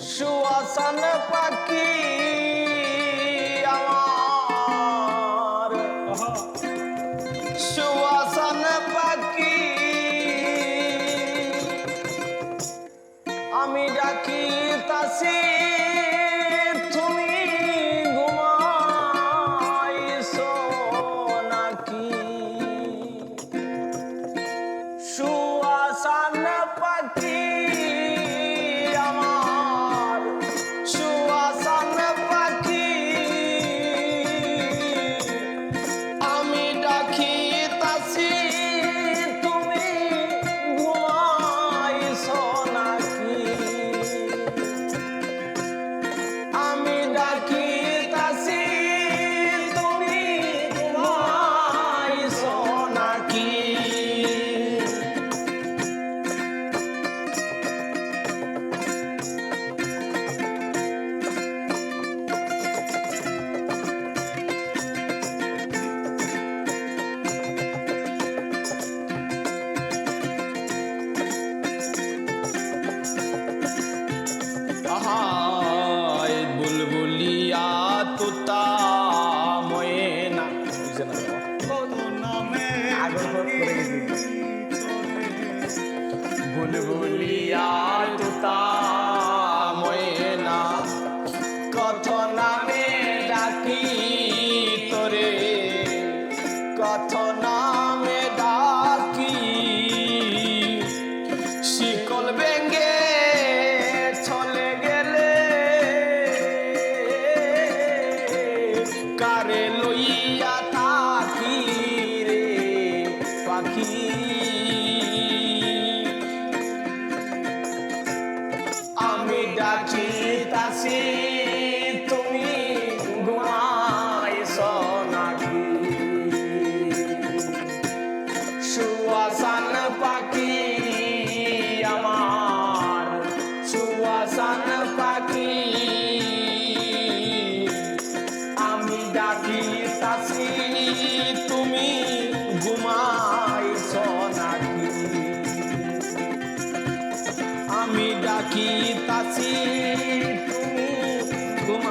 সুয়াসান পাখি আমার সুয়াসান পাখি আমি ডাকি তাসি তুমি ঘুমাইছো নাকি সুয়াসান পাখি বুলবুলিয়া তোতা ময়না বুলবুলিয়া তোতা ময়না কত নামে ডাকি তোরে কত নামে ডাকি শিকল বেঙ্গে চলে গেলে কারে লইয়া থাকি রে পাখি আমি ডাকি তাসি তুমি ঘুমাইছো নাকি সুয়াসান পাখি আমার সুয়াসান পাখি আমি ডাকি তাসি তুমি ঘুমাইছো নাকি আমি ডাকি তাসি তুমি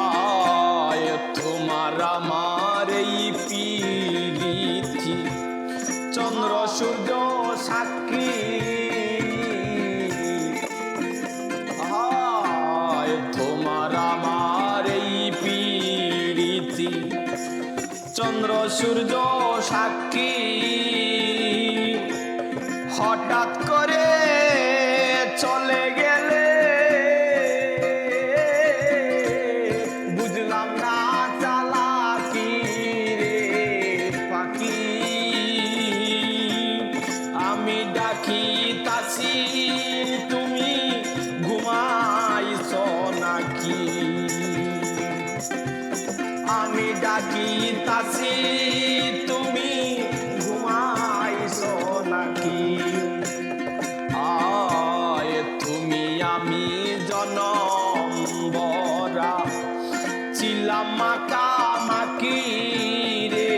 আয় তোমার আমার এই পিরিতি চন্দ্র সূর্য সাক্ষী আয় তোমার আমার এই পিরিতি চন্দ্র সূর্য সাক্ষী হঠাৎ করে চলে গেলে বুঝলাম না চালাকি রে পাখি আমি ডাকি তাসি তুমি ঘুমাইছো নাকি আমি ডাকি তাসি তুমি ঘুমাইছো নাকি আয় তুমি আমি জনম বরা ছিলাম মাখামাখি রে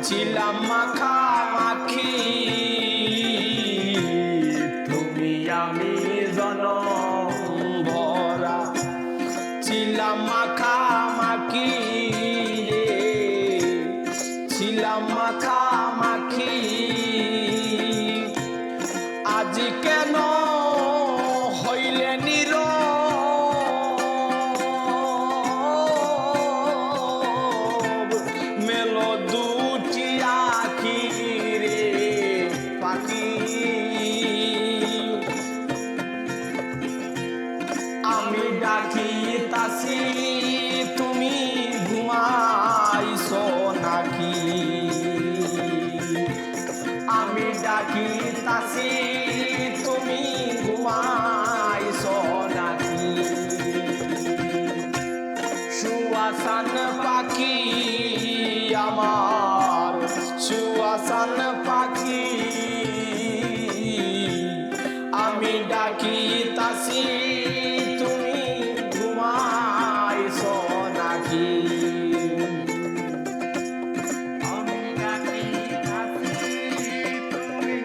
ছিলাম মাখামাখি তুমি আমি জনম ভরা ছিলাম মাখামাখি রে ছিলাম মাখামাখি আজ কেন হইলে নীরব মেলো দুটি আখি রে পাখি আমি ডাকি তাসি তুমি ঘুমাইছো নাকি আমি ডাকি তাসি তুমি ঘুমাইছো নাকি সুয়াসান পাখি আমার সুয়াসান পাখি আমি ডাকি তাসি তুমি ঘুমাইছো নাকি আমি ডাকি তাসি তুমি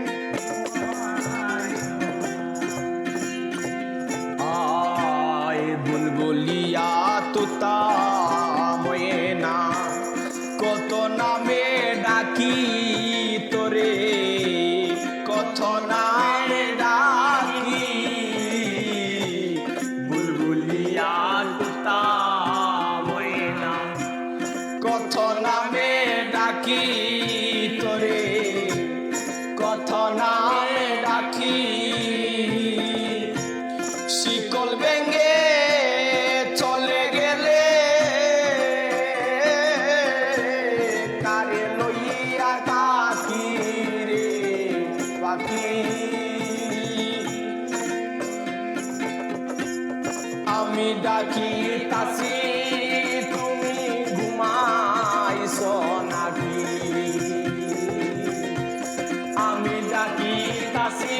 আমি ডাকিতাছি তুমি ঘুমাইছো নাকি আমি ডাকিতাছি